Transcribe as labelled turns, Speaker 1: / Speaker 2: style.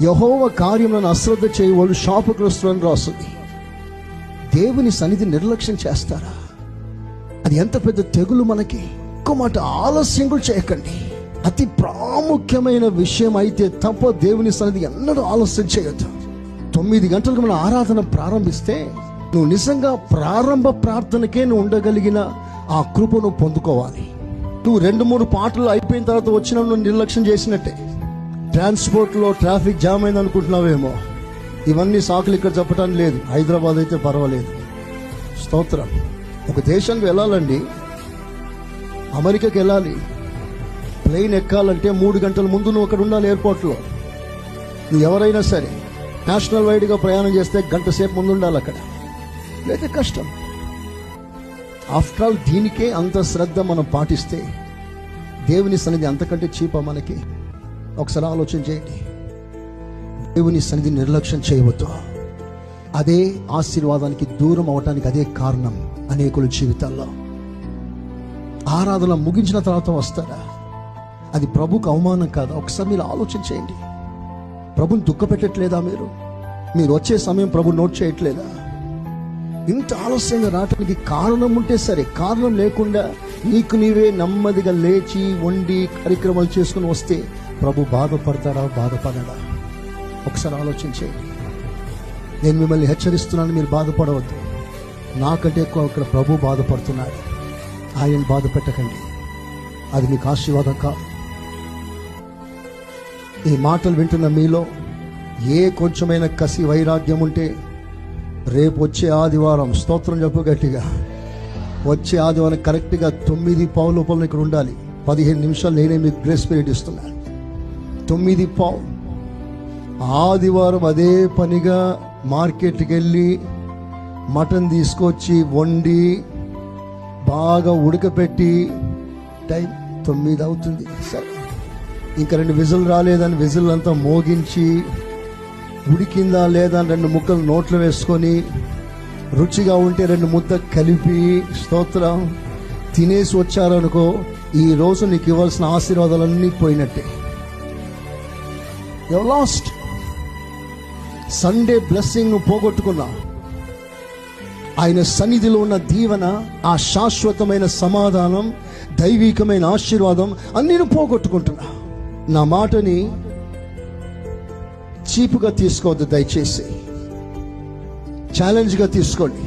Speaker 1: యెహోవా కార్యములను అశ్రద్ధ చేయవాళ్ళు శాపగ్రస్తులని రాస్తుంది. దేవుని సన్నిధి నిర్లక్ష్యం చేస్తారా? అది ఎంత పెద్ద తెగులు మనకి. ఒక్క మాట, ఆలస్యం కూడా చేయకండి. అతి ప్రాముఖ్యమైన విషయం అయితే తప్ప దేవుని సన్నిధి ఎన్నడూ ఆలస్యం చేయొద్దు. 9 గంటలకు మన ఆరాధన ప్రారంభిస్తే నువ్వు నిజంగా ప్రారంభ ప్రార్థనకే నువ్వు ఉండగలిగిన ఆ కృపను పొందుకోవాలి. నువ్వు 2-3 పాటలు అయిపోయిన తర్వాత వచ్చిన నువ్వు నిర్లక్ష్యం చేసినట్టే. ట్రాన్స్పోర్ట్లో ట్రాఫిక్ జామ్ అయింది అనుకుంటున్నావేమో. ఇవన్నీ సాకులు ఇక్కడ చెప్పడానికి లేదు. హైదరాబాద్ అయితే పర్వాలేదు. స్తోత్రం. ఒక దేశానికి వెళ్ళాలండి, అమెరికాకి వెళ్ళాలి, ప్లేన్ ఎక్కాలంటే 3 గంటల ముందు నువ్వు అక్కడ ఉండాలి ఎయిర్పోర్ట్లో. నువ్వు ఎవరైనా సరే నేషనల్ వైడ్గా ప్రయాణం చేస్తే 1 గంట సేపు ముందు ఉండాలి అక్కడ, లేదా కష్టం. ఆఫ్టర్ ఆల్ దీనికే అంత శ్రద్ధ మనం పాటిస్తే దేవుని సన్నిధి అంతకంటే చీపా మనకి? ఒకసారి ఆలోచన చేయండి. దేవుని సన్నిధి నిర్లక్ష్యం చేయవద్దు. అదే ఆశీర్వాదానికి దూరం అవటానికి అదే కారణం అనేకుల జీవితాల్లో. ఆరాధన ముగించిన తర్వాత వస్తారా? అది ప్రభుకు అవమానం కాదా? ఒకసారి మీరు ఆలోచన చేయండి. ప్రభుని దుఃఖ పెట్టట్లేదా? మీరు వచ్చే సమయం ప్రభు నోట్ చేయట్లేదా? ఇంత ఆలస్యంగా రావటానికి కారణం ఉంటే సరే, కారణం లేకుండా నీకు నీవే నెమ్మదిగా లేచి వండి కార్యక్రమాలు చేసుకుని వస్తే ప్రభు బాధపడతాడా? బాధపడడా? ఒకసారి ఆలోచించేయండి. నేను మిమ్మల్ని హెచ్చరిస్తున్నాను, మీరు బాధపడవద్దు. నాకంటే ఎక్కువ అక్కడ ప్రభు బాధపడుతున్నాడు. ఆయన బాధ పెట్టకండి. అది మీకు ఆశీర్వాదం కాదు. ఈ మాటలు వింటున్న మీలో ఏ కొంచెమైన కసి వైరాగ్యం ఉంటే రేపు వచ్చే ఆదివారం, స్తోత్రం చెప్పు గట్టిగా, వచ్చే ఆదివారం కరెక్ట్గా 9:15 లోపల ఇక్కడ ఉండాలి. 15 నిమిషాలు నేనే మీకు గ్రేస్ పీరియడ్ ఇస్తున్నాను. 9:15 ఆదివారం అదే పనిగా మార్కెట్కి వెళ్ళి మటన్ తీసుకొచ్చి వండి బాగా ఉడకపెట్టి టైం 9 అవుతుంది. సరే, ఇంకా 2 విజిల్ రాలేదని విజిల్ అంతా మోగించి ఉడికిందా లేదా 2 ముక్కలు నోట్లో వేసుకొని రుచిగా ఉంటే 2 ముద్ద కలిపి స్తోత్రం తినేసి వచ్చారనుకో, ఈ రోజు నీకు ఇవ్వాల్సిన ఆశీర్వాదాలన్నీ పోయినట్టే. You last. సండే బ్లెస్సింగ్ నువ్వు పోగొట్టుకున్నా. ఆయన సన్నిధిలో ఉన్న దీవెన, ఆ శాశ్వతమైన సమాధానం, దైవికమైన ఆశీర్వాదం అన్నీ నువ్వు పోగొట్టుకుంటున్నా. నా మాటని చీపుగా తీసుకోవద్దు దయచేసి. ఛాలెంజ్గా తీసుకోండి.